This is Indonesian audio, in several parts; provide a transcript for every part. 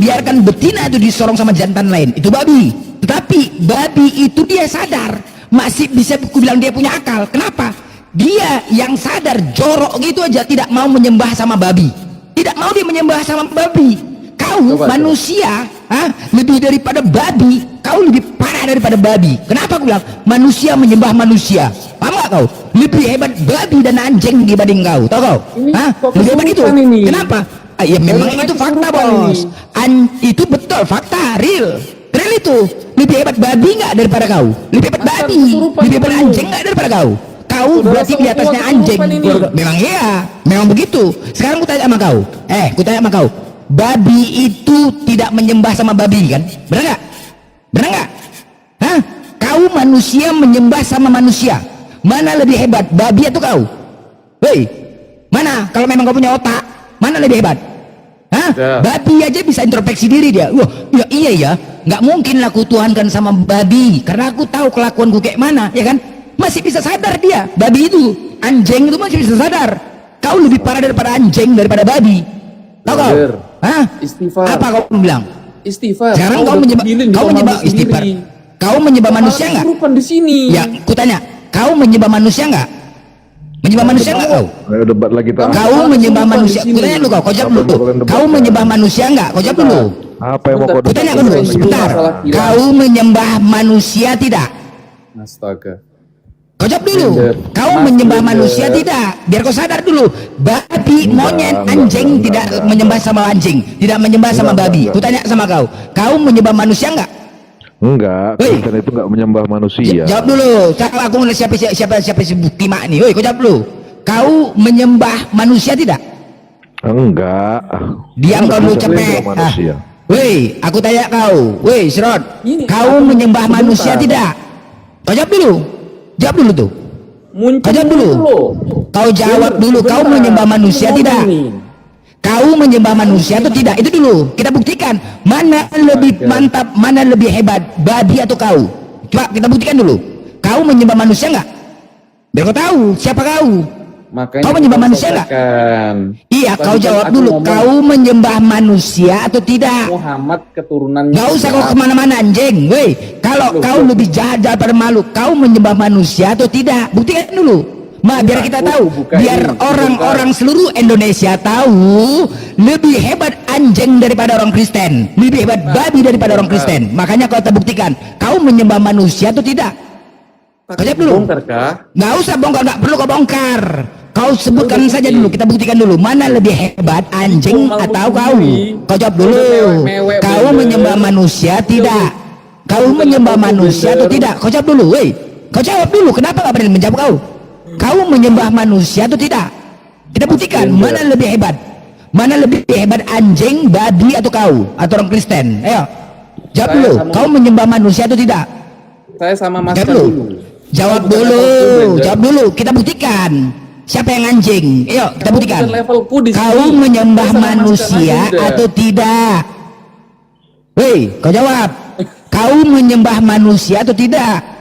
biarkan betina itu disorong sama jantan lain, itu babi. Tetapi babi itu dia sadar, masih bisa aku bilang dia punya akal. Kenapa? Dia yang sadar jorok gitu aja tidak mau menyembah sama babi, tidak mau dia menyembah sama babi. Kau manusia lebih daripada babi, kau lebih parah daripada babi. Kenapa aku bilang manusia menyembah manusia? Paham gak kau? Lebih hebat babi dan anjing dibanding kau, tau kau? Lebih hebat itu. Kenapa? Ya memang itu fakta bos. Itu betul fakta, real itu. Lebih hebat babi nggak daripada kau? Lebih hebat babi, lebih hebat anjing nggak daripada kau? Kau berarti di atasnya anjing. Memang iya, memang begitu. Sekarang ku tanya sama kau, ku tanya sama kau, babi itu tidak menyembah sama babi kan? Benar nggak? Benar nggak? Kau manusia menyembah sama manusia, mana lebih hebat, babi atau kau? Hei, mana? Kalau memang kau punya otak, mana lebih hebat? Babi aja bisa introspeksi diri dia. Wah, ya iya ya, nggak mungkin lah ku tuhankan sama babi, karena aku tahu kelakuanku kayak mana, ya kan? Masih bisa sadar dia, babi itu, anjing itu masih bisa sadar. Kau lebih parah daripada anjing, daripada babi. Tahu kau? Istighfar. Apa kau bilang? Istighfar. Sekarang kau menyembah istighfar. Kau menyembah manusia nggak? Di sini. Ya, ku tanya, kau menyembah manusia nggak? Menyembah manusia nggak kau? Ayo debat lagi kita. Kau menyembah manusia? Ku tanya dulu kau jawab dulu. Kau menyembah manusia nggak? Kau jawab dulu. Apa yang mau kau Ku tanya dulu, sebentar. Kau menyembah manusia tidak? Astaga. Kau jawab dulu. Kau menyembah manusia tidak? Biar kau sadar dulu. Babi, monyet, anjing tidak menyembah sama anjing, tidak menyembah sama babi. Ku tanya sama kau, kau menyembah manusia nggak? Enggak, Kristen itu enggak menyembah manusia. Jawab dulu. Kalau aku ngeliat siapa si bukti mak nih. Woi, kau jawab dulu. Kau menyembah manusia tidak? Enggak. Diam kau dulu capek. Woi, aku tanya kau. Woi, Sirot. Kau menyembah manusia tidak? Kau jawab dulu. Jawab dulu tuh. Kau jawab dulu. Kau jawab dulu. Kau menyembah manusia tidak? Kau menyembah manusia atau tidak? Itu dulu kita buktikan mana lebih mantap, mana lebih hebat, babi atau kau. Coba kita buktikan dulu. Kau menyembah manusia nggak? Biar kau tahu siapa kau. Makanya kau menyembah manusia nggak? Iya, kau jawab dulu. Kau menyembah manusia atau tidak? Muhammad keturunannya. Gak usah kau kemana-mana anjing. Woi, kalau kau lebih jahat daripada malu, kau menyembah manusia atau tidak? Buktikan dulu. Biar kita tahu, biar orang-orang seluruh Indonesia tahu lebih hebat anjing daripada orang Kristen, lebih hebat babi daripada orang Kristen. Makanya kau terbuktikan, kau menyembah manusia atau tidak? Kau jawab dulu. Nggak usah bongkar, nggak perlu kau bongkar. Kau sebutkan saja dulu, kita buktikan dulu mana lebih hebat anjing atau kau. Kau jawab dulu. Kau menyembah manusia tidak? Kau menyembah manusia atau tidak? Kau jawab dulu, woi. Kau jawab dulu. Kenapa nggak berani menjawab kau? Kau menyembah manusia atau tidak? Kita buktikan mana lebih hebat. Mana lebih hebat anjing, babi atau kau atau orang Kristen? Ayo. Jawab dulu. Kau menyembah manusia atau tidak? Saya sama Mas dulu. Jawab dulu. Jawab dulu. Kita buktikan. Siapa yang anjing? Ayo, kita buktikan. Kau menyembah manusia atau tidak? Hei, kau jawab. Kau menyembah manusia atau tidak?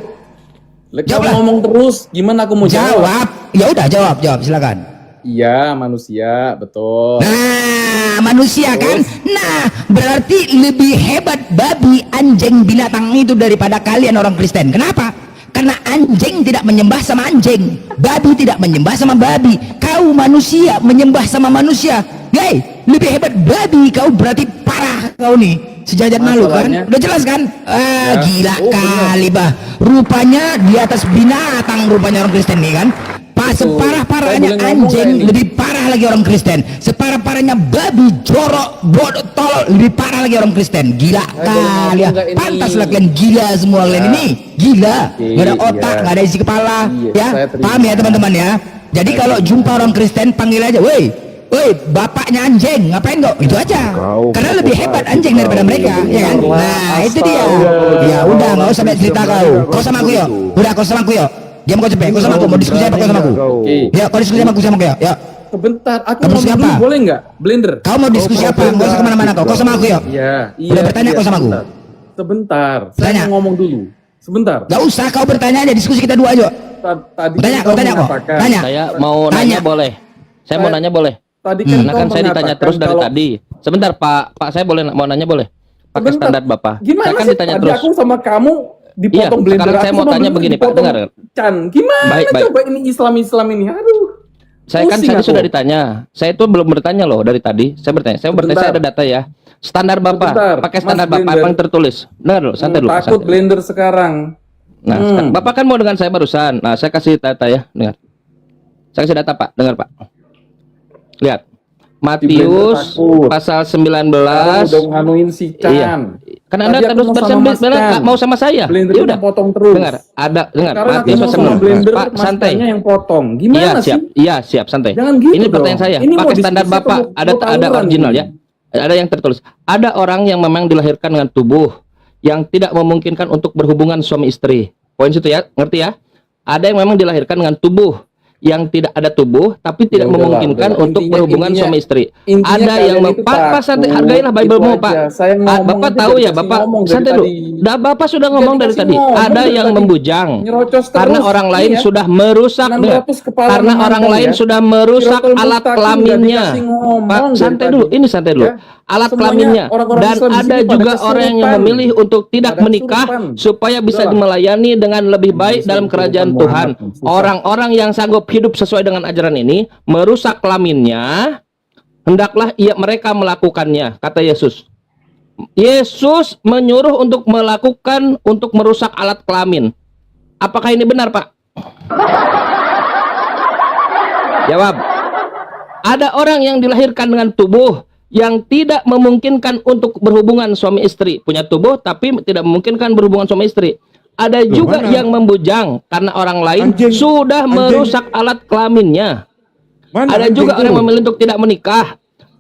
Jawab ngomong terus, gimana aku mau jawab? Ya udah jawab silakan. Iya, manusia, betul. Nah, manusia kan? Nah, berarti lebih hebat babi, anjing, binatang itu daripada kalian orang Kristen. Kenapa? Karena anjing tidak menyembah sama anjing, babi tidak menyembah sama babi. Kau manusia menyembah sama manusia. Hei, lebih hebat babi, kau berarti parah kau nih. Sejajar malu kan? Udah jelas kan? Gila kali bah. Rupanya di atas binatang rupanya orang Kristen nih kan? Separah-parahnya anjing lebih parah lagi orang Kristen. Separah-parahnya babi, jorok, bodoh, tolol lebih parah lagi orang Kristen. Gila kali ya. Pantas lah kalian gila semua kalian ini. Gila. Gak ada otak, gak ada isi kepala. Ya, paham ya teman-teman ya? Jadi kalau jumpa orang Kristen panggil aja, woi, bapaknya anjing, ngapain kok? Itu aja. Karena lebih hebat anjing daripada mereka, ya kan? Nah, itu dia. Ya udah, nggak usah banyak cerita kau. Kau sama aku yuk. Udah, kau sama aku yuk. Diam kau cepet. Kau sama aku. Mau diskusi apa kau sama aku? Ya, kau diskusi sama aku ya. Ya. Sebentar, aku mau dulu boleh nggak? Blender. Kau mau diskusi apa? Nggak usah kemana-mana kau. Kau sama aku yuk. Iya. Udah bertanya kau sama aku. Sebentar. Saya mau ngomong dulu. Sebentar. Gak usah, kau bertanya aja. Diskusi kita dua aja. Tadi kau tanya kok. Tanya. Saya mau nanya boleh. Saya mau nanya boleh. Tadi kan Karena kau kan saya ditanya mengatakan terus dari kalau- tadi. Sebentar Pak saya boleh mau nanya boleh? Pakai Sebentar. standar Bapak. Gimana Saya kan sih ditanya tadi terus. aku sama kamu dipotong Iya, blender. sekarang saya aku mau sama tanya blender begini, Pak. dipotong Dengar. Chan. Gimana Baik. coba ini Islam ini? Aduh. Saya kan Pusing tadi aku. sudah ditanya. Saya itu belum bertanya loh dari tadi. Saya bertanya. Saya bertanya, saya ada data ya. Standar Bapak, Sebentar, pakai Mas standar Bapak Blender. apa yang tertulis? Benar loh, santai dulu. Takut santai. blender sekarang. Nah, sekarang, Bapak kan mau dengan saya barusan. Nah, saya kasih data ya, dengar. Saya kasih data Pak, dengar Pak. Lihat. Matius takut. pasal Sekarang 19. udah nganuin si Chan. Iya. Karena Anda Tadi aku terus mau bersen sama Mas Chan. mau sama saya. Blender Ya yang udah. potong terus. Dengar, dengar. Sekarang aku Matius mau pasal sama 19. blender, Pak, Mas santai. Channya yang potong. Gimana Iya, sih? siap. Iya, siap, santai. Jangan gitu Ini dong. pertanyaan saya. Ini mau Pakai standar diskusi Bapak, atau ada tawuran original ini? ya. Ada yang tertulis. Ada orang yang memang dilahirkan dengan tubuh yang tidak memungkinkan untuk berhubungan suami istri. Poin situ ya, ngerti ya? Ada yang memang dilahirkan dengan tubuh yang tidak ada tubuh tapi tidak udahlah, memungkinkan udahlah. untuk Intinya- berhubungan intinya- suami istri. intinya Ada kalian yang itu Pak santai, takut, hargailah Bible-mu itu Pak. aja. Saya ngomong Bapak aja tahu udah ya, dikasih Bapak ngomong dari santai dulu. tadi. Dah Bapak sudah Udah ngomong dari dikasih tadi. ngomong Ada dari yang tadi. membujang. Nyerocos Karena terus. orang lain Iya. sudah merusak 600 kepala karena menantang orang lain ya. sudah merusak Siratul alat Mustaqim kelaminnya. udah dikasih ngomong Pak, dari santai tadi. dulu. Ini santai dulu. Ya. Alat Semuanya kelaminnya. orang-orang Dan Islam di ada sini pada juga orang yang kesurupan. memilih untuk tidak Pada menikah kesurupan. supaya bisa Udahlah. dimelayani dengan lebih baik Kesurupan dalam kerajaan Muhammad. Tuhan. Susah. Orang-orang yang sanggup hidup sesuai dengan ajaran ini merusak kelaminnya, hendaklah mereka melakukannya, kata Yesus. Yesus menyuruh untuk merusak alat kelamin. Apakah ini benar, Pak? Jawab. Ada orang yang dilahirkan dengan tubuh yang tidak memungkinkan untuk berhubungan suami istri. Punya tubuh tapi tidak memungkinkan berhubungan suami istri. Ada juga mana? yang membujang karena orang lain Anjing. sudah Anjing. merusak alat kelaminnya. Mana Ada anjing juga orang yang itu? memilih untuk tidak menikah.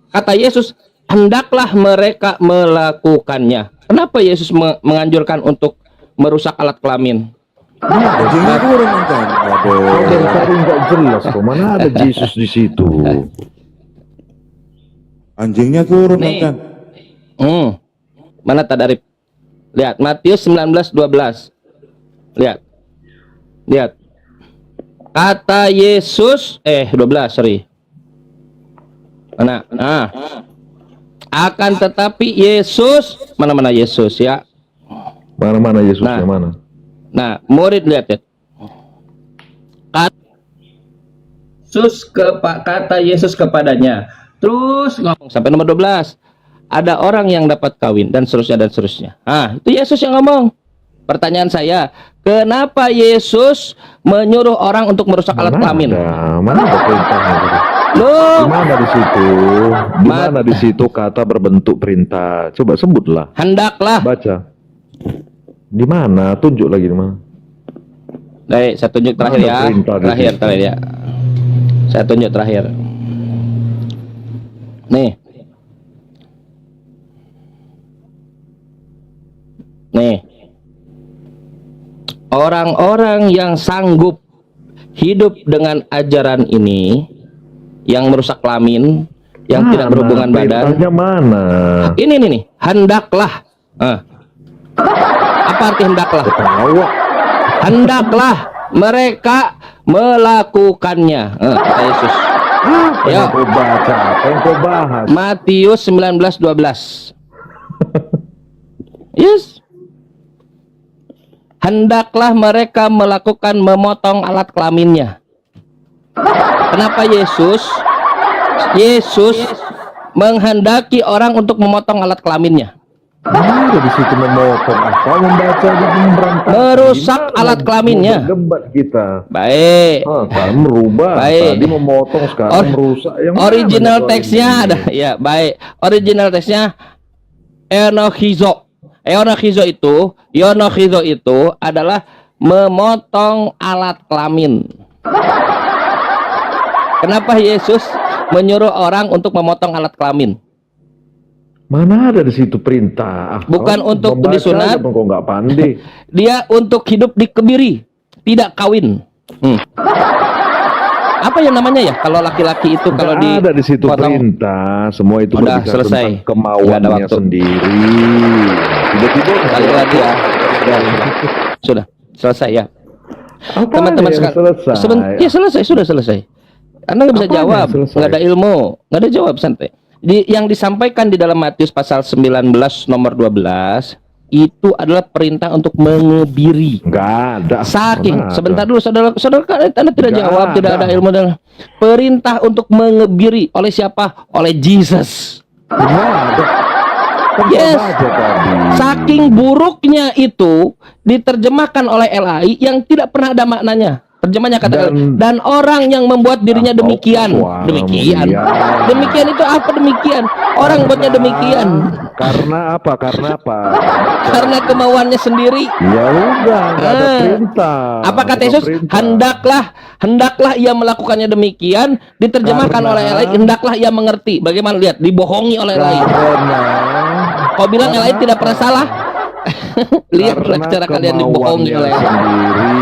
Kata Yesus, hendaklah mereka melakukannya. Kenapa Yesus menganjurkan untuk merusak alat kelamin? Anjingnya kurang kan? Dan tadi nggak jelas kok. Mana ada Yesus di situ? Anjingnya kurang Nih. kan? Mana Tadarib? Lihat Matius 19:12. Lihat. Lihat. Kata Yesus 12, sorry. Mana? Nah. Akan tetapi Yesus, mana Yesus ya? Mana Yesusnya Nah. mana? Nah, murid lihat ya. Kata Yesus kepadanya. Terus ngomong sampai nomor 12. Ada orang yang dapat kawin dan seterusnya. Ah, itu Yesus yang ngomong. Pertanyaan saya, kenapa Yesus menyuruh orang untuk merusak alat kelamin? Mana ada perintahnya? Loh, Di mana di situ? Di mana di situ kata berbentuk perintah? Coba sebutlah. hendaklah. Baca. Di mana? Tunjuk lagi di mana? Baik, saya tunjuk terakhir Mana ya. perintah di Terakhir situ? ya. Saya tunjuk terakhir. Nih. Orang-orang yang sanggup hidup dengan ajaran ini, yang merusak kelamin, yang tidak berhubungan badan. Perintahnya mana? Ini nih, hendaklah. Apa arti hendaklah? Ketawa. Hendaklah mereka melakukannya. Kata Yesus. Apa Ya. yang kau baca? Apa yang kau bahas? Matius 19:12. Yes. Hendaklah mereka melakukan memotong alat kelaminnya. Kenapa Yesus menghendaki orang untuk memotong alat kelaminnya? Mana di situ memotong apa? Membaca dan memberantas. Merusak Gimana alat kelaminnya. Berdebat kita. Baik. Kan merubah. Baik. Tadi memotong, sekarang merusak. Yang mana Original soal teksnya ini? ada. Ya, baik. Original teksnya enochizo. Enochizo itu adalah memotong alat kelamin. Kenapa Yesus menyuruh orang untuk memotong alat kelamin? Mana ada di situ perintah? Bukan Kau untuk membaca disunat. aja, kau nggak pandai. Dia untuk hidup dikebiri, tidak kawin. Apa yang namanya ya kalau laki-laki itu kalau Nggak ada di situ potong? perintah. Semua itu Udah, berbicara selesai. tentang Nggak ada kemauannya waktu. sendiri. Tiba-tiba Balik lagi ya. Sudah selesai ya. Apa Teman-teman yang sekalian. selesai? Ya selesai, sudah selesai. Anda nggak bisa Apanya jawab, selesai? nggak ada ilmu, nggak ada jawab, santai. Yang disampaikan di dalam Matius pasal 19 nomor 12 itu adalah perintah untuk mengebiri. Nggak ada. Saking, Mana ada? sebentar dulu, saudara, Anda tidak Nggak jawab, tidak ada. ada ilmu dan perintah untuk mengebiri oleh siapa? Oleh Jesus. Nggak ada. Kan Yes. baca tadi. Saking buruknya itu diterjemahkan oleh LAI yang tidak pernah ada maknanya. Terjemahnya kata dan orang yang membuat dirinya demikian. Demikian. Iya. Demikian itu apa demikian? Orang buatnya demikian Karena apa? Karena apa? karena kemauannya sendiri. Ya udah, nggak ada Ah. perintah. Apa kata Bukan Yesus? perintah. Hendaklah ia melakukannya demikian. Diterjemahkan Karena- oleh LAI, hendaklah ia mengerti. Bagaimana lihat? Dibohongi oleh LAI. Karena Kau bilang LAI tidak pernah salah? Lihatlah karena cara kalian dibohongi kemauannya oleh LAI. sendiri.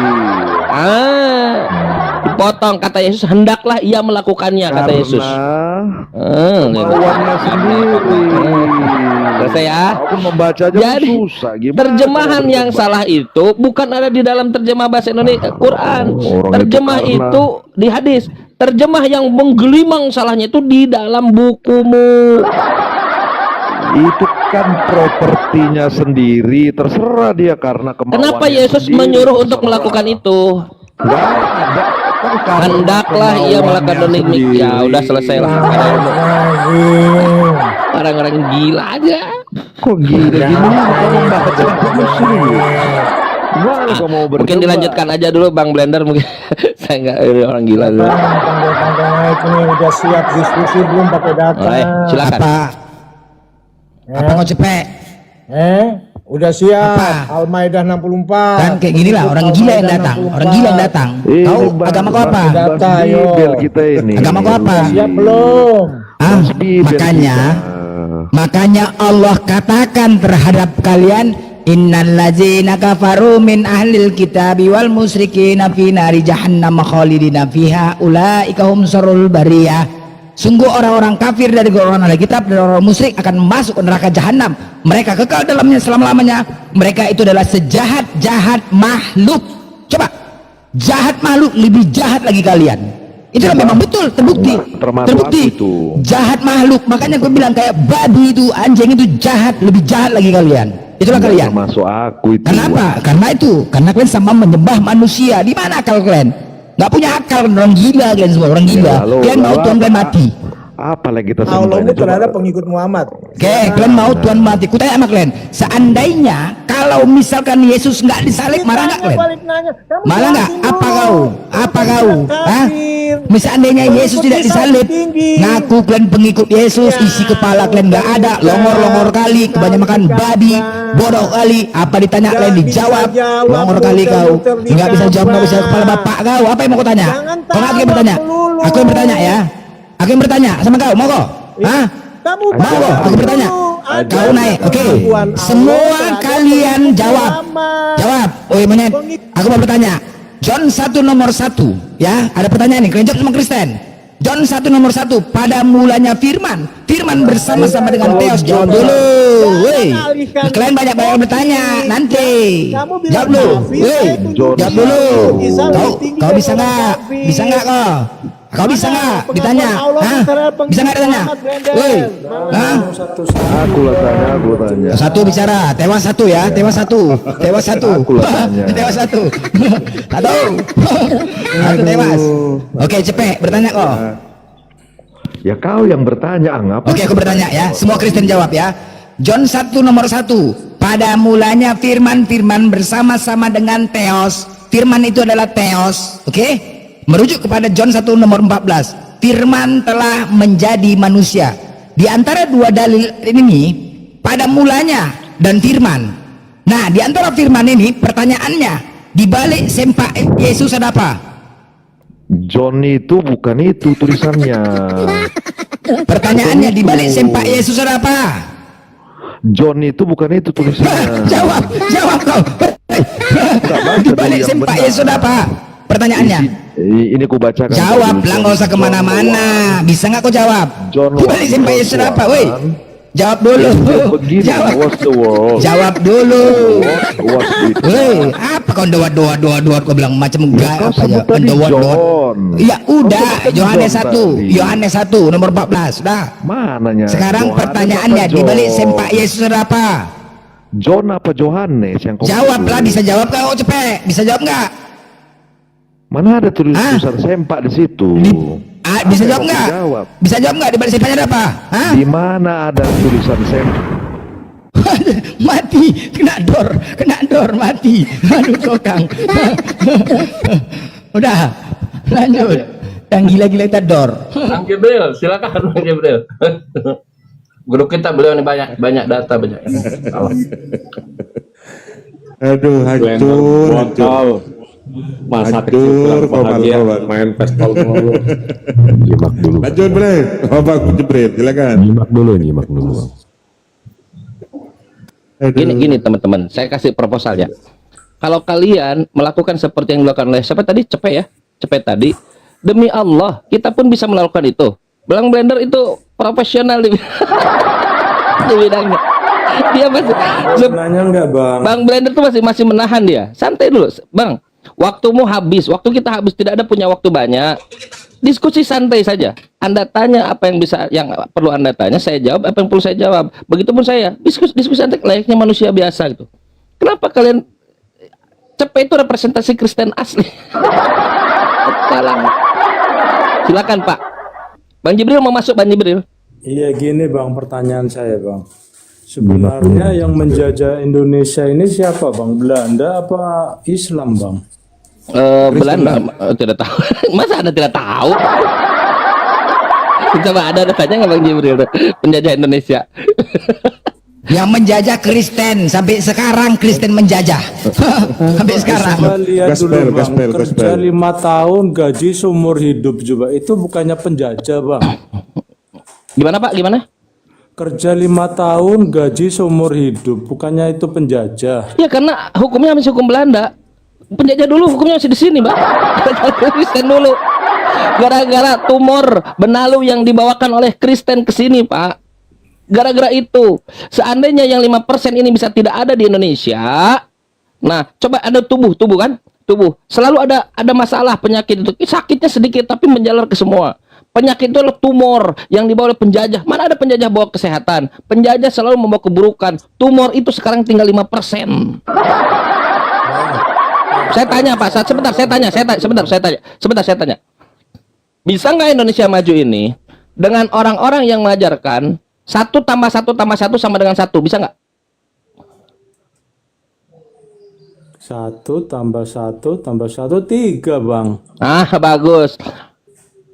Dipotong kata Yesus, hendaklah ia melakukannya kata Yesus. Kemauannya sendiri. Selesai ya. Aku membaca aja Jadi, susah. Gimana terjemahan kalau yang berdebat? salah itu bukan ada di dalam terjemah bahasa Indonesia Quran. Orang Terjemah itu karena- itu di hadis. Terjemah yang menggelimang salahnya itu di dalam bukumu. Itu kan propertinya sendiri, terserah dia karena kemauannya. Kenapa Yesus sendiri, menyuruh untuk terserah. melakukan itu? Nggak ada. Kan karena Hendaklah ia melakukan kemauannya demikian. Ya sendiri. udah selesai lah. Orang-orang gila aja. Kok gila gimana kamu membaca buku serius? Gimana kamu mau berdebat? Mungkin dilanjutkan aja dulu Bang Blender mungkin. Saya nggak ini orang gila dulu. Tanggal naik ini udah siap diskusi belum pakai data? Oleh, silakan. Apa kau cepet? Udah siap. Apa? Al-Maidah 64. Dan kayak gini lah orang gila yang datang, orang gila yang datang. Kau agama kau apa? Data, yo. Bibel kita ini. Agama kau apa? Siap belum? Ah, Bibel makanya kita. makanya Allah katakan terhadap kalian, innal ladzina kafaru min ahlil kitabi wal musyrikina fi nari jahannam khalidina fiha ulaika hum syarrul bariyah. Sungguh orang-orang kafir dari golongan ahli kitab dan orang musyrik akan masuk ke neraka jahanam. Mereka kekal dalamnya selama-lamanya. Mereka itu adalah sejahat-jahat makhluk. Coba, jahat makhluk lebih jahat lagi kalian. Itulah memang betul terbukti. Termasuk Terbukti. aku itu. Jahat makhluk. Makanya gue bilang kayak babi itu, anjing itu jahat, lebih jahat lagi kalian. Itulah Nggak kalian. termasuk aku itu. Kenapa? Karena itu, karena kalian sama menyembah manusia. Di mana akal kalian? Nggak punya akal, orang gila kalian semua, orang gila. Ya, lalu, Kalian mau lalu Tuhan kalian mati. Apa lagi kita Allahmu ini? Coba. terhadap pengikut Muhammad. Oke, kalian mau Tuhan mati. Kutanya sama kalian, seandainya kalau misalkan Yesus nggak disalib, marah nggak kalian? Balik nanya. Kamu Malah nggak? jelasin Apa dulu. kau? Apa kau? Hah? Kafir. Seandainya Yesus tidak disalib, ngaku kalian pengikut Yesus, isi kepala kalian nggak ada, longor-longor kali, kebanyakan makan babi, bodoh kali. Apa ditanya kalian dijawab, longor kali kau, nggak bisa jawab, nggak bisa kepala bapak kau. Apa yang mau kau tanya? Kau nggak yang bertanya? Aku yang bertanya ya. Aku yang bertanya sama kau, mau kau? Hah? Kamu Mau kau? Aku bertanya. Kau naik, oke. Semua kalian jawab. Jawab. Oh iya monyet. Aku mau bertanya. John 1 nomor 1 ya, ada pertanyaan nih, kalian jawab sama Kristen. John 1 nomor 1, pada mulanya firman, firman bersama-sama dengan Theos. Jawab dulu. Woi. Kalian banyak-banyak bertanya nanti. Jawab dulu. Woi. Jawab dulu. Kau bisa nggak? Bisa nggak kau? Kau bisa nggak ditanya? Hah? Bisa nggak ditanya? Woi. Hah? Aku lah tanya. Satu bicara, tewas satu ya, tewas satu, tewas satu, Aku lah tanya. tewas satu, satu tewas. Oke, cepet bertanya kok. Ya kau yang bertanya, ngapa? Oke, aku bertanya ya, semua Kristen jawab ya. John 1 nomor 1, pada mulanya firman bersama-sama dengan Theos. Firman itu adalah Theos, oke? Merujuk kepada John 1 nomor 14, firman telah menjadi manusia. Di antara dua dalil ini, pada mulanya dan firman. Nah, di antara firman ini, pertanyaannya, di balik sempak Yesus ada apa? John itu bukan itu tulisannya. Pertanyaannya, di balik sempak Yesus ada apa? John itu bukan itu tulisannya. Jawab kau. Di balik yang sempak benar. Yesus ada apa? Pertanyaannya. Ini ku bacakan. Jawab lah, nggak usah kemana-mana. Bisa nggak kau jawab? John Di balik sempak Yesus ada apa, woi? Jawab dulu. Begini, Jawab. what's the world? Jawab dulu. What's it? Woi, apa kau doa kau bilang macam enggak Kau apa sebut ya? tadi John. Ya udah, Kau sebut Yohanes John 1, tadi. Yohanes 1 nomor 14, dah. Mananya? Sekarang Johannes pertanyaannya apa di balik John? sempak Yesus ada apa? John apa Johannes yang kau Jawablah, sebut? bisa jawab kau cepet. Bisa jawab enggak? Mana ada Ah. tulisan sempak di situ? Bisa Apa jawab yang enggak? kau jawab? Bisa jawab enggak di balik sempaknya ada apa? Hah? Di mana ada tulisan sempak? Mati, kena dor, mati. Aduh kokang. Udah, lanjut. Yang gila-gila kita dor. Bang Jibril, silakan Bang Jibril. Grup kita beliau nih banyak data banyak. Aduh, hancur, hancur. Masa Hancur, kecil kurang bahagia kobar. main pestol mulu. Nyimak dulu. Lanjut, Bre. Bapak Jibril, silakan. Nyimak dulu. Aduh. Gini teman-teman, saya kasih proposal ya. Kalau kalian melakukan seperti yang dilakukan oleh siapa tadi? Cepet tadi. Demi Allah, kita pun bisa melakukan itu. Bang Blender itu profesional di bidangnya. Dia masih Nanya enggak bang? Bang Blender tuh masih menahan dia. Santai dulu, Bang. Waktumu habis, waktu kita habis, tidak ada punya waktu banyak. Diskusi santai saja. Anda tanya apa yang perlu Anda tanya, saya jawab apa yang perlu saya jawab. Begitupun saya. Diskusi santai layaknya manusia biasa gitu. Kenapa kalian Cepet itu representasi Kristen asli. Silakan Pak. Bang Jibril mau masuk, Bang Jibril. Iya gini bang, pertanyaan saya bang. Sebenarnya yang menjajah Indonesia ini siapa bang? Belanda apa Islam bang? Belanda tidak tahu. Masa Anda tidak tahu? Coba ada datanya nggak Bang Jibril? Penjajah Indonesia. Yang menjajah Kristen sampai sekarang, Kristen menjajah sampai sekarang. Coba lihat dulu bang, kerja gospel. 5 tahun gaji seumur hidup juga itu bukannya penjajah bang? Gimana Pak? Gimana? Kerja 5 tahun gaji seumur hidup bukannya itu penjajah? Ya karena hukumnya masih hukum Belanda. Penjajah dulu hukumnya masih di sini, Pak. Kristen dulu. Gara-gara tumor benalu yang dibawakan oleh Kristen ke sini, Pak. Gara-gara itu, seandainya yang 5% ini bisa tidak ada di Indonesia, nah, coba ada tubuh kan? Tubuh. Selalu ada masalah penyakit itu. Sakitnya sedikit tapi menjalar ke semua. Penyakit itu adalah tumor yang dibawa oleh penjajah. Mana ada penjajah bawa kesehatan? Penjajah selalu membawa keburukan. Tumor itu sekarang tinggal 5%. Saya tanya Pak, sebentar saya tanya. Bisa nggak Indonesia maju ini dengan orang-orang yang mengajarkan 1 tambah 1 tambah 1 sama dengan 1, bisa nggak? 1 tambah 1 tambah 1 3 bang. Ah, bagus.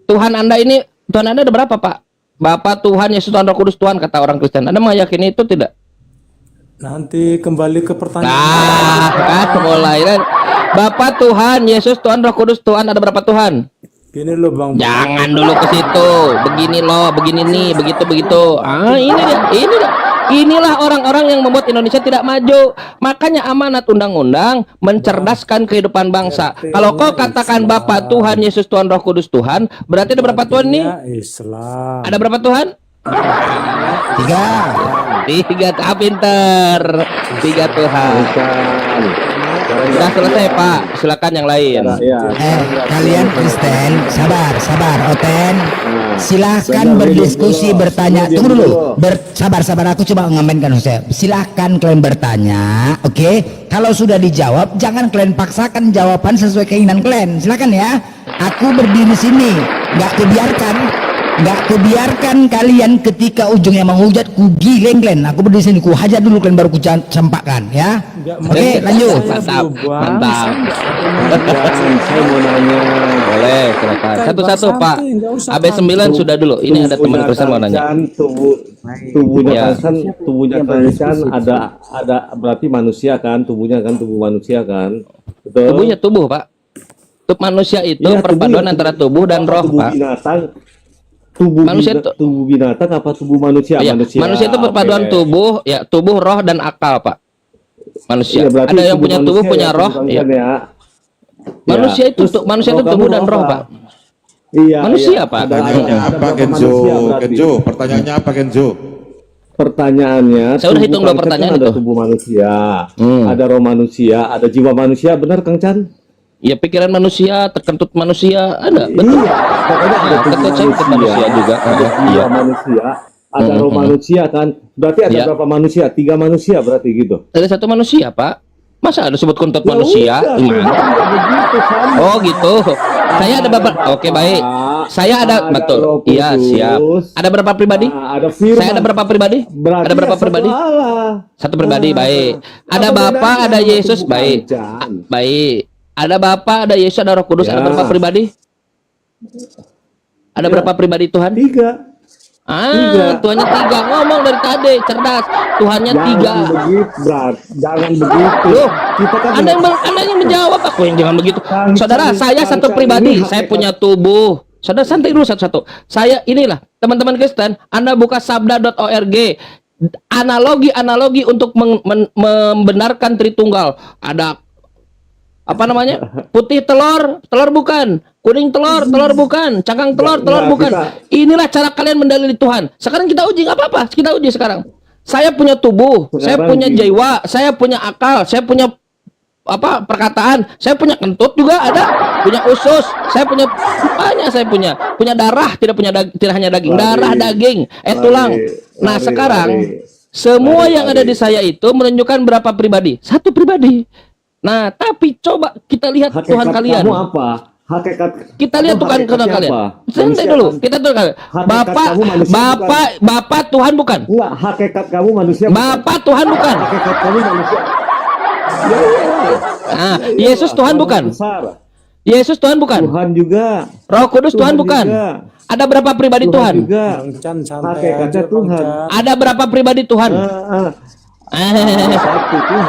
Tuhan Anda ada berapa Pak? Bapa, Tuhan, Yesus, Tuhan, Roh Kudus, Tuhan, kata orang Kristen. Anda meyakini itu tidak? Nanti kembali ke pertanyaan. Mulai kan. Bapa, Tuhan, Yesus, Tuhan, Roh Kudus, Tuhan, ada berapa Tuhan? Gini loh bang. Jangan dulu ke situ. Begini loh, begini nih, begitu. Ah, ini dia. Inilah orang-orang yang membuat Indonesia tidak maju. Makanya amanat undang-undang mencerdaskan kehidupan bangsa. Kalau kau katakan Bapa, Tuhan, Yesus, Tuhan, Roh Kudus, Tuhan, berarti ada berapa Tuhan nih? Islam. Ada berapa Tuhan? 3. Pinter. 3 Tuhan. Sudah selesai Pak. Silakan yang lain. Kalian Kristen, sabar, Oten. Silahkan berdiskusi, bertanya. Tunggu dulu. Sabar, aku coba ngamenkan saya. Silahkan kalian bertanya, oke? Kalau sudah dijawab, jangan kalian paksakan jawaban sesuai keinginan kalian. Silakan ya. Aku berdiri sini, nggak kebiarkan kalian ketika ujungnya menghujat, ku giling kalian. Aku berdiri sini, ku hajar dulu kalian, baru ku campakkan ya. Oke, lanjut. Mantap. Saya mau nanya. Boleh, silakan. Satu-satu Pak. AB9 sudah dulu. Ini ada teman Kristen mau nanya. Tubuhnya kan ada berarti manusia kan, tubuh manusia kan. Betul. Tubuhnya tubuh Pak. Tubuh manusia itu perpaduan antara tubuh dan roh Pak. Tubuh binatang apa tubuh manusia? Iya, manusia itu perpaduan tubuh, ya tubuh, roh dan akal Pak. Manusia. Iya, ada yang punya tubuh, punya roh. Ya. Manusia itu tubuh dan roh Pak. Iya. Manusia Pak. Pertanyaannya apa Kenzo? Pertanyaannya apa Kenzo? pertanyaannya. Saya udah hitung 2 Kang Chan pertanyaan kan ada itu. tubuh manusia, Hmm. ada roh manusia, ada jiwa manusia, benar Kang Chan? Ya pikiran manusia, terkentut manusia, ada, betul. Iya, pokoknya ada Nah, tubuh saya ikut manusia juga. ada jiwa Iya. manusia, ada roh manusia kan. Berarti ada Iya. berapa manusia? 3 manusia berarti gitu. Ada 1 manusia, Pak. Masa ada sebut kentut manusia? udah, Gimana? tidak begitu, sama. Oh gitu. Saya ada berapa? Oke baik. Saya ada betul. Roh Iya Kudus. siap. Ada berapa pribadi? Nah, ada firman. Saya ada berapa pribadi? Berarti Ada berapa ya satu pribadi? Allah. 1 pribadi baik. Ada Apa Bapa, bedanya ada sama Yesus tubuh baik. Kang Chan? Baik. Ada Bapa, ada Yesus, ada Roh Kudus. Ada Ya. berapa pribadi? Ada berapa pribadi Tuhan? 3. Tiga. Tuhannya 3. Ngomong dari tadi, cerdas. Tuhannya 3. Jangan begitu, Brat. Jangan begitu. Loh, Kita kan Anda yang menjawab, aku yang jangan begitu. Kang Saudara, Chan, saya Kang satu Chan pribadi, ini saya hakikat. punya tubuh. Saudara santai dulu satu-satu. Saya inilah, teman-teman Kristen, Anda buka sabda.org. Analogi untuk membenarkan Tritunggal. Ada apa namanya? Putih telur bukan. Kuning telur bukan. Cangkang telur Nggak, bukan. kita- Inilah cara kalian mendalili Tuhan. Sekarang kita uji, nggak apa-apa. Kita uji sekarang. Saya punya tubuh, saya Sekarang punya gini. jiwa, saya punya akal, saya punya apa perkataan, saya punya kentut juga ada, punya usus, saya punya banyak, saya punya darah, tidak hanya daging, darah, daging, tulang. Nah, sekarang semua yang ada di saya itu menunjukkan berapa pribadi? 1 pribadi. Nah, tapi coba kita lihat Hakikat Tuhan kalian. kamu apa? Hakikat Kita lihat kamu Tuhan hakikatnya kalian. apa? Santai Manusia dulu. kan? Kita tuh kalian. Hakikat kamu manusia Bapak Tuhan bukan. Enggak, hakikat kamu manusia. bukan. Bapak Tuhan bukan. Hakikat kamu manusia. Nah, Yesus Tuhan bukan. Besar. Yesus Tuhan bukan. Tuhan juga. Roh Kudus Tuhan bukan. juga. Ada berapa pribadi Tuhan? juga. Bang Chan santai Hakikatnya aja Bang Tuhan. Chan. Ada berapa pribadi Tuhan? Satu Tuhan.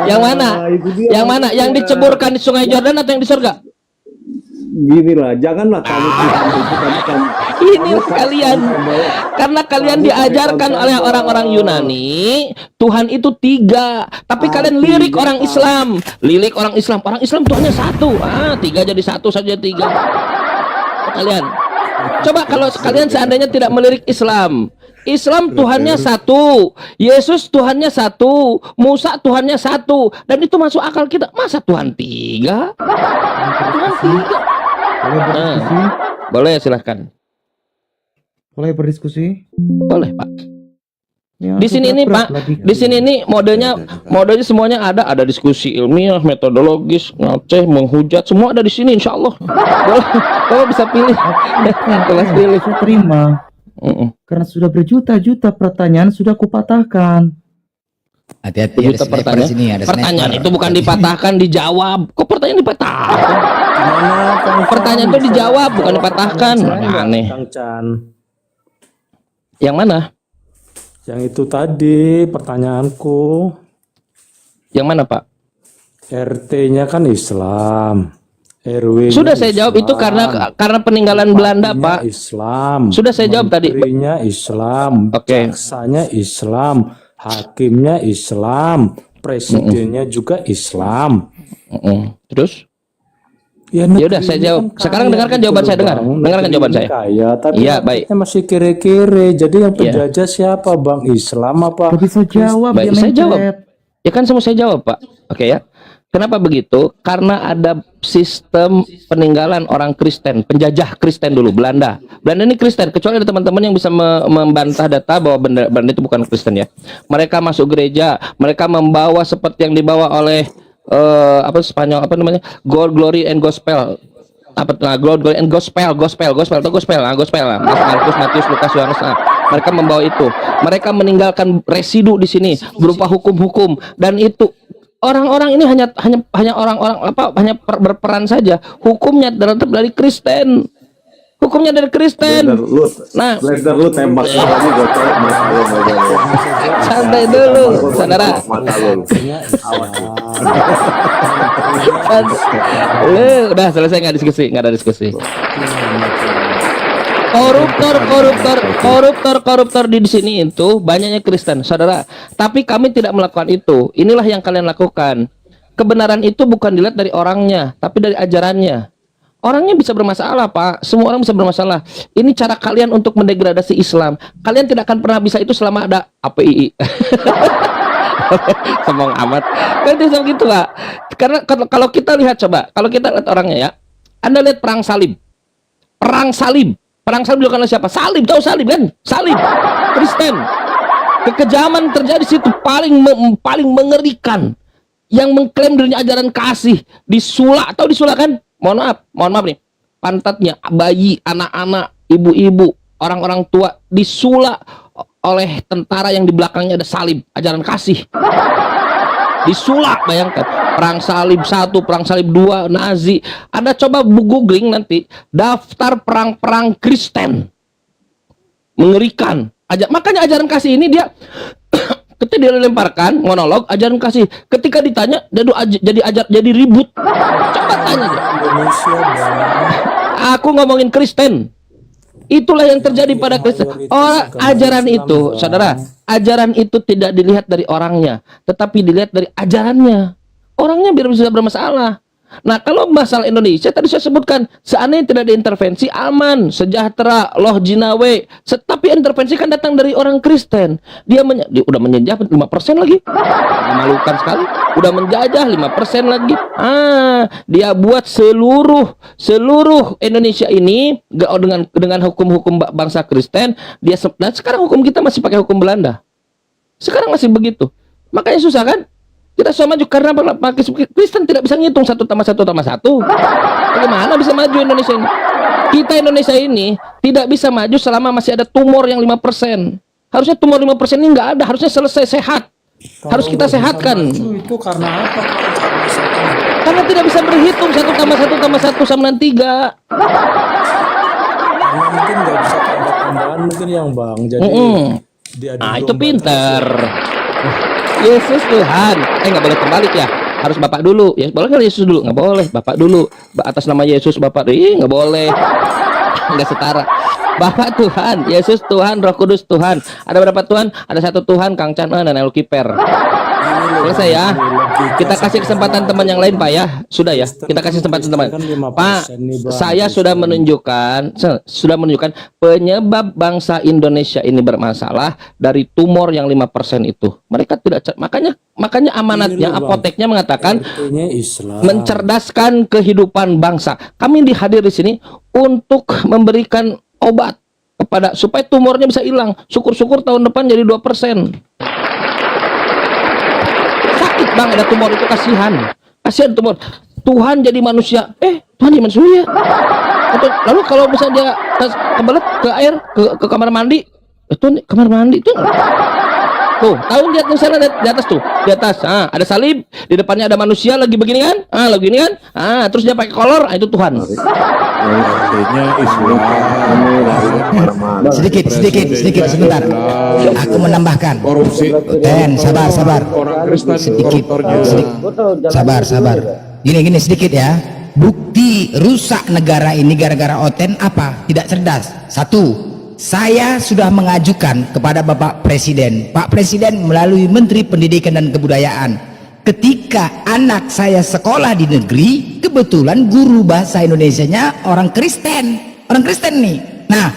Yang mana? itu dia Yang mana? Yang diceburkan di Sungai Yordan atau yang di surga? Gini lah, janganlah kamu Tuhan itu kan. Ini kalian, karena kalian diajarkan oleh orang-orang Yunani, Tuhan itu 3. Tapi kalian lirik orang Islam, orang Islam Tuhannya 1. 3 jadi 1 saja 3. Kalian, coba kalau kalian seandainya tidak melirik Islam Tuhannya 1, Yesus Tuhannya 1, Musa Tuhannya 1, dan itu masuk akal kita. Masa Tuhan 3? Tuhan 3. Boleh silahkan. Boleh berdiskusi? Boleh Pak. Ya, Di sini ini berat Pak, lagi. di sini ini modenya semuanya ada diskusi ilmiah, metodologis, ngoceh, menghujat, semua ada di sini insya Allah. Boleh, Bapak bisa pilih. Kelas pilih. Saya terima. Karena sudah berjuta-juta pertanyaan sudah kupatahkan. Hati-hati ada Juta sniper pertanyaan. sini, ada Pertanyaan sniper. itu bukan dipatahkan, dijawab. Kok pertanyaan dipatahkan? Gimana Kang Chan? Pertanyaan itu dijawab, bukan dipatahkan. Aneh. Kang Chan. Yang mana? Yang itu tadi pertanyaanku. Yang mana Pak? RT-nya kan Islam. RW Sudah saya jawab itu karena peninggalan Belanda Pak. Islam. Sudah saya jawab tadi. Menterinya Islam. Oke. Jaksanya Islam. Hakimnya Islam. Presidennya juga Islam. Terus? Ya udah, saya jawab. Sekarang dengarkan jawaban saya, dengar. Dengarkan jawaban saya. Kaya, tapi Iya, baik. rakyatnya masih kere-kere. Jadi yang penjajah siapa, Bang? Islam apa? Gak bisa jawab. Baik, dia saya mencret. jawab. Ya kan semua saya jawab Pak. Oke ya. Kenapa begitu? Karena ada sistem peninggalan orang Kristen, penjajah Kristen dulu, Belanda. Belanda ini Kristen, kecuali ada teman-teman yang bisa membantah data bahwa Belanda itu bukan Kristen ya. Mereka masuk gereja, mereka membawa seperti yang dibawa oleh Spanyol apa namanya? God, Glory and Gospel. God, Glory and Gospel lah. Markus, Matius, Lukas, Yohanes. Mereka membawa itu. Mereka meninggalkan residu di sini berupa hukum-hukum, dan itu orang-orang ini hanya orang-orang hanya berperan saja. Hukumnya dari Kristen. Hukumnya dari Kristen. Nah, Blazer lu tembak lagi gue colok mata lu. santai dulu, saudara. Mata lu. Udah selesai, nggak ada diskusi. Koruptor di sini itu banyaknya Kristen, saudara. Tapi kami tidak melakukan itu. Inilah yang kalian lakukan. Kebenaran itu bukan dilihat dari orangnya, tapi dari ajarannya. Orangnya bisa bermasalah, Pak. Semua orang bisa bermasalah. Ini cara kalian untuk mendegradasi Islam. Kalian tidak akan pernah bisa itu selama ada API. Ngomong amat. Kan itu gitu, Pak. Karena kalau kita lihat, coba, kalau kita lihat orangnya ya, Anda lihat perang salib. Perang salib dilakukan oleh siapa? Salib, tahu salib kan? Salib, Kristen. Kekejaman terjadi di situ paling mengerikan. Yang mengklaim dirinya ajaran kasih disulak, atau disulak kan? Mohon maaf nih. Pantatnya bayi, anak-anak, ibu-ibu, orang-orang tua disulak oleh tentara yang di belakangnya ada salib, ajaran kasih. Disulak, bayangkan. Perang salib 1, perang salib 2, Nazi. Anda coba googling nanti daftar perang-perang Kristen. Mengerikan. Makanya ajaran kasih ini dia ketika dia dilemparkan monolog ajaran kasih, ketika ditanya jadi ribut. Coba tanya dia. Aku ngomongin Kristen. Itulah yang terjadi pada Kristen. Ajaran itu, saudara, ajaran itu tidak dilihat dari orangnya, tetapi dilihat dari ajarannya. Orangnya biar bisa bermasalah. Nah, kalau masalah Indonesia tadi saya sebutkan, seandainya tidak diintervensi, aman, sejahtera, loh jinawe. Tapi intervensi kan datang dari orang Kristen. Dia udah menjajah 5% lagi. Memalukan sekali. Udah menjajah 5% lagi. Dia buat seluruh Indonesia ini dengan hukum-hukum bangsa Kristen. Dan sekarang hukum kita masih pakai hukum Belanda. Sekarang masih begitu. Makanya susah kan? Kita susah maju karena Kristen tidak bisa ngitung 1 tambah 1 tambah 1. Bagaimana bisa maju Indonesia ini? Kita Indonesia ini tidak bisa maju selama masih ada tumor yang 5%. Harusnya tumor 5% ini nggak ada, harusnya selesai sehat. Harus kita sehatkan. Itu karena apa? Karena tidak bisa berhitung 1 tambah 1 tambah 1 sama dengan 3. Karena mungkin nggak bisa tambah-tambahan mungkin yang Bang. Jadi itu pinter. Yesus Tuhan. Nggak boleh kebalik ya. Harus Bapak dulu. Ya, boleh nggak Yesus dulu? Nggak boleh. Bapak dulu. Atas nama Yesus Bapak. Nggak boleh. Nggak setara. Bapak Tuhan, Yesus Tuhan, Roh Kudus Tuhan. Ada berapa Tuhan? Ada 1 Tuhan, Kang Chan dan El Kiper. Selesai ya. Kita kasih kesempatan teman yang lain, Pak ya. Sudah ya. Kita kasih kesempatan teman. Pak, saya sudah menunjukkan penyebab bangsa Indonesia ini bermasalah dari tumor yang 5% itu. Mereka tidak, makanya amanatnya, apoteknya mengatakan mencerdaskan kehidupan bangsa. Kami dihadir di sini untuk memberikan obat kepada supaya tumornya bisa hilang. Syukur-syukur tahun depan jadi 2%. Sakit Bang, ada tumor itu, kasihan tumor. Tuhan jadi manusia, Tuhan jadi manusia. Lalu kalau misalnya dia kebelet ke air, ke kamar mandi, itu kamar mandi itu tuh, tahu lihat di sana, di atas tuh, di atas, ada salib, di depannya ada manusia lagi begini kan, terus dia pakai kolor, itu Tuhan. Artinya Islam Sedikit sebentar. Aku menambahkan. korupsi. Sabar. Orang Kristen Sedikit. Sabar. Gini sedikit ya. Bukti rusak negara ini gara-gara Oten apa? Tidak cerdas. 1. Saya sudah mengajukan kepada Bapak Presiden. Pak Presiden melalui Menteri Pendidikan dan Kebudayaan. Ketika anak saya sekolah di negeri, kebetulan guru bahasa Indonesianya orang Kristen nih. Nah,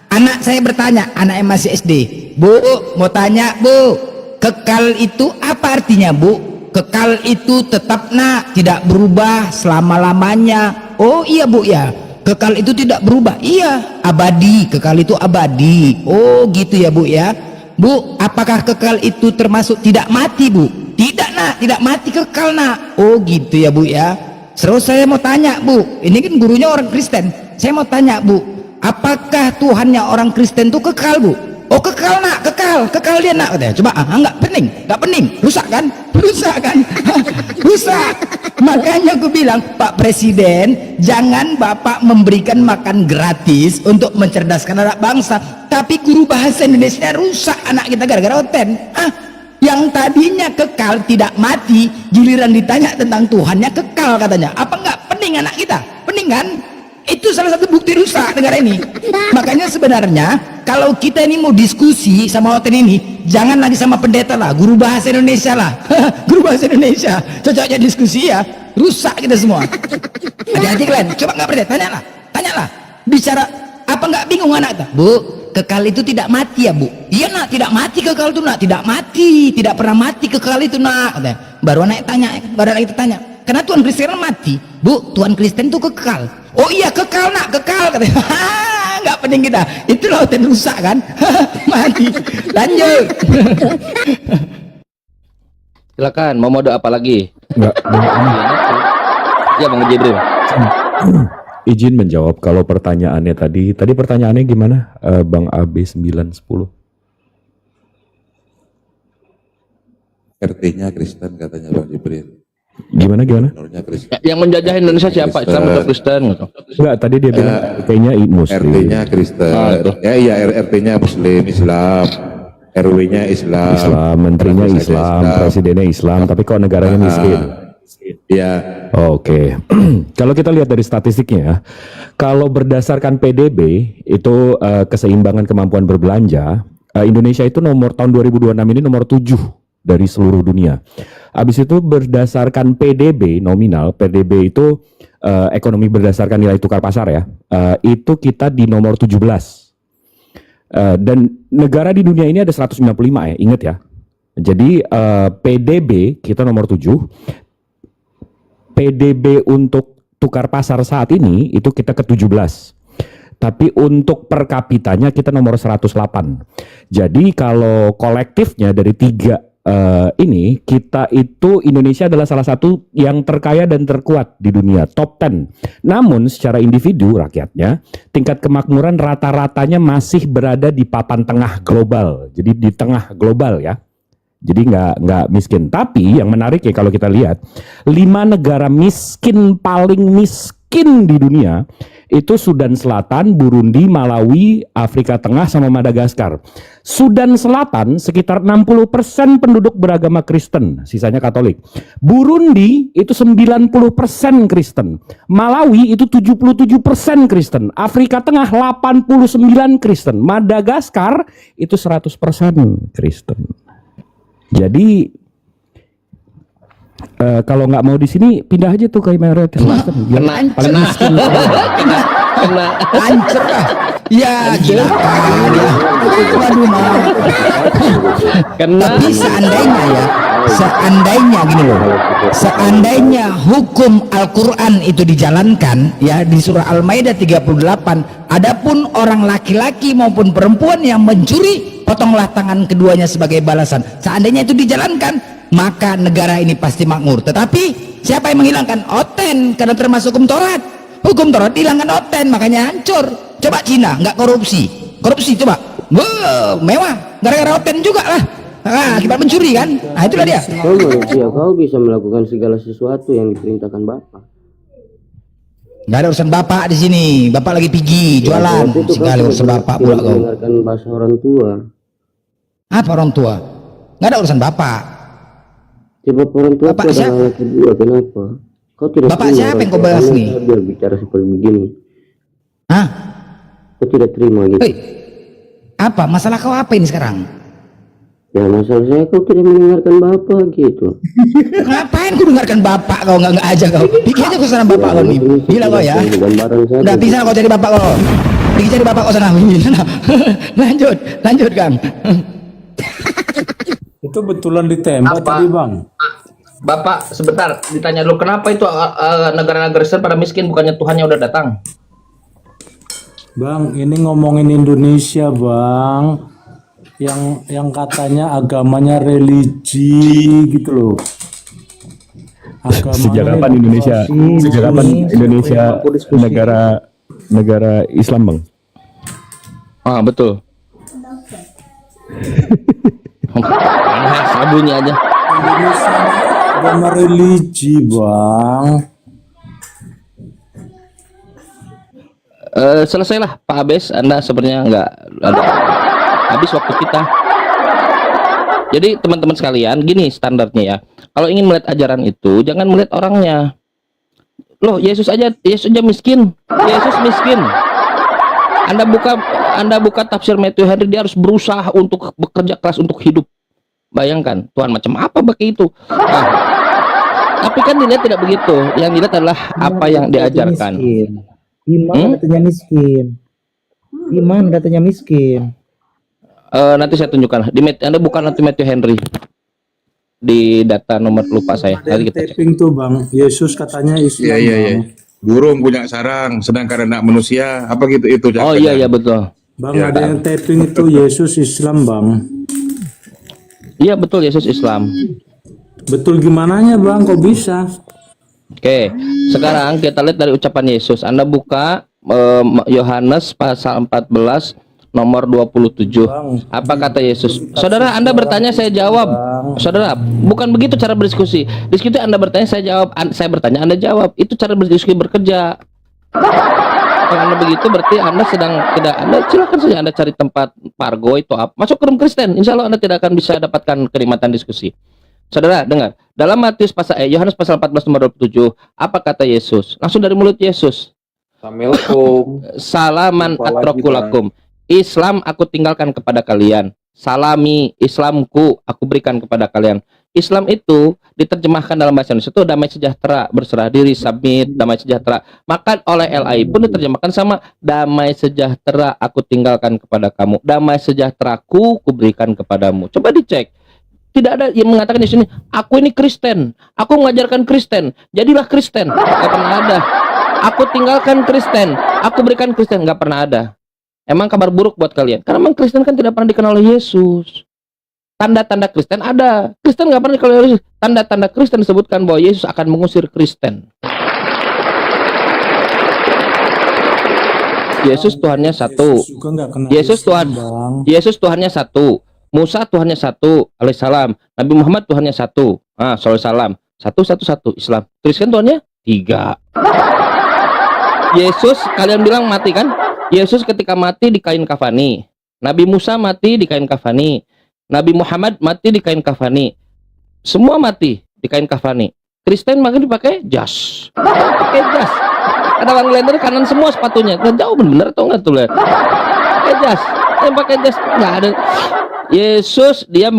anak saya bertanya, anaknya masih SD, Bu, mau tanya Bu, kekal itu apa artinya Bu? Kekal itu tetap tidak berubah selama-lamanya. Oh iya Bu ya, kekal itu tidak berubah. Iya, abadi, kekal itu abadi. Oh gitu ya Bu ya. Bu, apakah kekal itu termasuk tidak mati Bu? Tidak tidak mati, kekal Oh gitu ya Bu ya. Terus saya mau tanya Bu, ini kan gurunya orang Kristen. Saya mau tanya Bu, apakah Tuhannya orang Kristen itu kekal Bu? Oh kekal kekal dia katanya. Coba enggak pening, rusak kan? Rusak. Makanya aku bilang, Pak Presiden, jangan Bapak memberikan makan gratis untuk mencerdaskan anak bangsa, tapi guru bahasa Indonesia rusak anak kita gara-gara Oten. Yang tadinya kekal tidak mati, giliran ditanya tentang Tuhannya kekal katanya. Apa enggak pening anak kita? Pening kan? Itu salah satu bukti rusak negara ini. Makanya sebenarnya kalau kita ini mau diskusi sama Oten ini, jangan lagi sama pendeta lah, guru bahasa Indonesia lah. Guru bahasa Indonesia cocoknya diskusi ya. rusak kita semua. Hati-hati kalian, coba nggak percaya, tanyalah. Bicara apa nggak bingung anak tuh? Bu, kekal itu tidak mati ya bu? Iya nak, tidak mati kekal itu nak, tidak mati, tidak pernah mati kekal itu nak. Baru anak kita tanya, karena Tuhan Kristen mati, bu, Tuhan Kristen itu kekal. Oh iya kekal nak, kekal katanya. Nggak penting kita, itu lautan rusak kan. Mati. Lanjut. Silakan, mau mode apa lagi? Enggak, Ya Bang Jibril. izin menjawab kalau pertanyaannya tadi pertanyaannya gimana? Bang AB 910. RT-nya Kristen katanya Bang Jibril. Gimana? Menurutnya Kristen. Yang menjajah Indonesia siapa? Islam atau Kristen gitu? Enggak, tadi dia bilang RT-nya Muslim. RT-nya Kristen. Ya iya, RT-nya Muslim, Islam. RW-nya Islam. Menterinya Presiden Islam, presidennya Islam, tapi kok negaranya miskin. Ya. Oke. Kalau kita lihat dari statistiknya ya, kalau berdasarkan PDB itu keseimbangan kemampuan berbelanja, Indonesia itu tahun 2026 ini nomor 7 dari seluruh dunia. Habis itu berdasarkan PDB nominal, PDB itu ekonomi berdasarkan nilai tukar pasar ya, itu kita di nomor 17. Dan negara di dunia ini ada 195 ya, ingat ya. Jadi PDB kita nomor 7. PDB untuk tukar pasar saat ini itu kita ke-17. Tapi untuk per kapitanya kita nomor 108. Jadi kalau kolektifnya dari 3 ini, kita itu Indonesia adalah salah satu yang terkaya dan terkuat di dunia, top 10. Namun secara individu rakyatnya, tingkat kemakmuran rata-ratanya masih berada di papan tengah global. Jadi di tengah global ya. Jadi nggak miskin. Tapi yang menarik ya kalau kita lihat 5 negara miskin paling miskin di dunia itu Sudan Selatan, Burundi, Malawi, Afrika Tengah sama Madagaskar. Sudan Selatan sekitar 60% penduduk beragama Kristen, sisanya Katolik. Burundi itu 90% Kristen. Malawi itu 77% Kristen. Afrika Tengah 89% Kristen. Madagaskar itu 100% Kristen. Jadi kalau nggak mau di sini pindah aja tuh ke mayoritas Kristen. Kena. Hancur lah. Ya gila. Waduh mah. Tapi seandainya gini loh, seandainya hukum Al-Quran itu dijalankan ya di surah Al-Maidah 38, adapun orang laki-laki maupun perempuan yang mencuri, potonglah tangan keduanya sebagai balasan. Seandainya itu dijalankan, maka negara ini pasti makmur. Tetapi siapa yang menghilangkan? Oten, karena termasuk hukum Taurat. Hukum Taurat hilangkan Oten, makanya hancur. Coba Cina nggak korupsi coba. Wow, mewah, gara-gara Oten juga lah. Akibat mencuri kan. Nah itulah dia. Kau manusia, kau bisa melakukan segala sesuatu yang diperintahkan Bapak. Nggak ada urusan bapak di sini. Bapak lagi pergi jualan. Segala urusan bapak pula kau. Mendengarkan bahasa orang tua. Apa orang tua? Nggak ada urusan bapak. Sebab orang tua Bapak adalah siapa? anak kedua. Kenapa? Kau tidak Bapak terima siapa yang kau kalau bahas kamu nih? Dia bicara seperti begini. Hah? Kau tidak terima gitu. Hei, apa? Masalah kau apa ini sekarang? Ya masalah saya kau tidak mendengarkan Bapak gitu. Ngapain ku dengarkan bapak kau nggak aja kau? Pikir aja kau sana bapak kau nih. Gila kau ya. Gambaran saja. Udah bisa kau cari bapak kau. Pergi cari bapak kau sana. Lanjut Kang. Itu betulan ditembak tadi Bang. Bapak sebentar ditanya dulu kenapa itu negara-negara Kristen pada miskin bukannya Tuhannya udah datang? Bang, ini ngomongin Indonesia Bang. Yang katanya agamanya religi gitu loh. Sejak kapan Indonesia? Sejak kapan Indonesia negara Islam, Bang? Ah betul. Sabunyi aja. Indonesia agama religi Bang. Selesailah Pak Abes, Anda sebenarnya nggak ada habis waktu kita. Jadi teman-teman sekalian, gini standarnya ya. Kalau ingin melihat ajaran itu, jangan melihat orangnya. Loh, Yesus aja miskin. Yesus miskin. Anda buka tafsir Matthew Henry, dia harus berusaha untuk bekerja keras untuk hidup. Bayangkan, Tuhan macam apa pakai itu? Nah, Tapi kan dilihat tidak begitu. Yang dilihat adalah apa yang diajarkan. Iman katanya miskin. Iman katanya miskin. Nanti saya tunjukkan. Anda bukan nanti Matthew Henry. Di data nomor lupa saya. Nanti kita cek. Taping tuh bang, Yesus katanya Islam. Iya. Burung punya sarang, sedangkan anak manusia apa gitu itu. Oh iya betul. Bang ada yang taping itu Yesus Islam bang. Iya betul, Yesus Islam. Betul gimananya bang? Kok bisa? Oke, sekarang kita lihat dari ucapan Yesus. Anda buka Yohanes pasal 14 nomor 27. Apa kata Yesus? Saudara, Anda bertanya, saya jawab. Saudara, bukan begitu cara berdiskusi. Diskusi Anda bertanya, saya jawab. Saya bertanya, Anda jawab. Itu cara berdiskusi bekerja. Kalau Anda begitu berarti Anda sedang tidak. Anda silakan saja Anda cari tempat pargo itu apa. Masuk ke room Kristen. Insya Allah Anda tidak akan bisa dapatkan kenikmatan diskusi. Saudara, dengar. Dalam Yohanes pasal 14 nomor 27, apa kata Yesus? Langsung dari mulut Yesus. Salaman atrokulakum. Islam aku tinggalkan kepada kalian. Salami, Islamku aku berikan kepada kalian. Islam itu diterjemahkan dalam bahasa Indonesia itu damai sejahtera, berserah diri, submit, damai sejahtera. Maka oleh LAI pun diterjemahkan sama damai sejahtera aku tinggalkan kepada kamu. Damai sejahteraku kuberikan kepadamu. Coba dicek. Tidak ada yang mengatakan di sini, aku ini Kristen, aku mengajarkan Kristen, jadilah Kristen. Gak pernah ada. Aku tinggalkan Kristen, aku berikan Kristen. Gak pernah ada. Emang kabar buruk buat kalian. Karena memang Kristen kan tidak pernah dikenal oleh Yesus. Tanda-tanda Kristen ada. Kristen nggak pernah dikenal oleh Yesus. Tanda-tanda Kristen disebutkan bahwa Yesus akan mengusir Kristen. Yesus Tuhannya satu. Yesus Tuhannya satu. Musa Tuhannya satu. Alaihissalam. Nabi Muhammad Tuhannya satu. Salam. Satu. Islam. Tuliskan Tuhannya 3. Yesus kalian bilang mati kan? Yesus ketika mati di kain kafani. Nabi Musa mati di kain kafani. Nabi Muhammad mati di kain kafani. Semua mati di kain kafani. Kristen makin dipakai jas. Pakai jas. Ada orang lender kanan semua sepatunya. Jauh bener atau enggak tuh lihat. Pakai jas. Pakai jas enggak ada. Yesus dia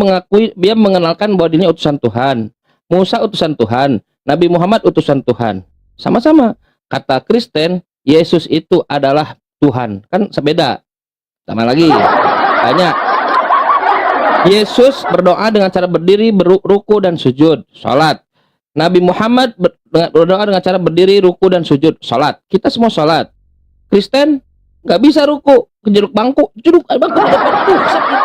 mengenalkan bahwa dirinya utusan Tuhan. Musa utusan Tuhan. Nabi Muhammad utusan Tuhan. Sama-sama. Kata Kristen, Yesus itu adalah Tuhan, kan sebeda. Sama lagi banyak. Yesus berdoa dengan cara berdiri, ruku dan sujud, salat. Nabi Muhammad berdoa dengan cara berdiri, ruku dan sujud, salat. Kita semua salat. Kristen nggak bisa ruku, kejeduk bangku, bangku di depan, sakit.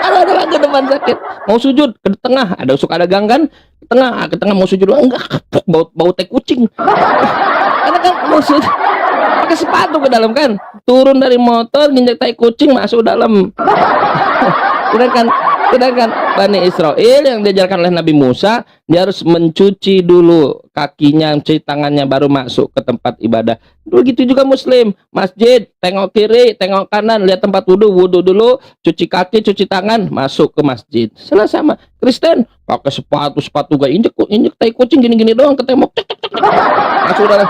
Ada bangku depan sakit. Mau sujud ke tengah, suka ada ganggan, ke tengah mau sujud, enggak, bau teh kucing. Karena kan mau sujud pakai sepatu ke dalam kan, turun dari motor nginjak tai kucing masuk dalam. sedangkan Bani Israel yang diajarkan oleh Nabi Musa, dia harus mencuci dulu kakinya, mencuci tangannya baru masuk ke tempat ibadah. Begitu juga Muslim, masjid, tengok kiri, tengok kanan, lihat tempat wudhu dulu, cuci kaki, cuci tangan, masuk ke masjid. Sama. Kristen pakai sepatu gak injek tai kucing gini doang, ketembok, masuk dalam.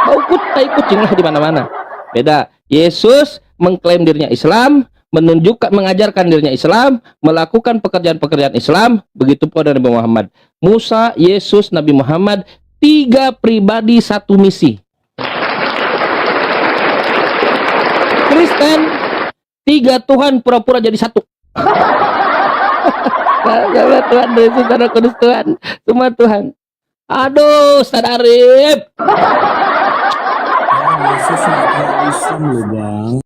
Bau tai kucing lah di mana-mana. Beda. Yesus mengklaim dirinya Islam, mengajarkan dirinya Islam, melakukan pekerjaan-pekerjaan Islam. Begitu pula Nabi Muhammad. Musa, Yesus, Nabi Muhammad, 3 pribadi 1 misi. Kristen 3 Tuhan pura-pura jadi 1. Tuhan Yesus, Roh Kudus Tuhan, semua Tuhan. Aduh, Ustaz Arif. Yesus Islam loh bang.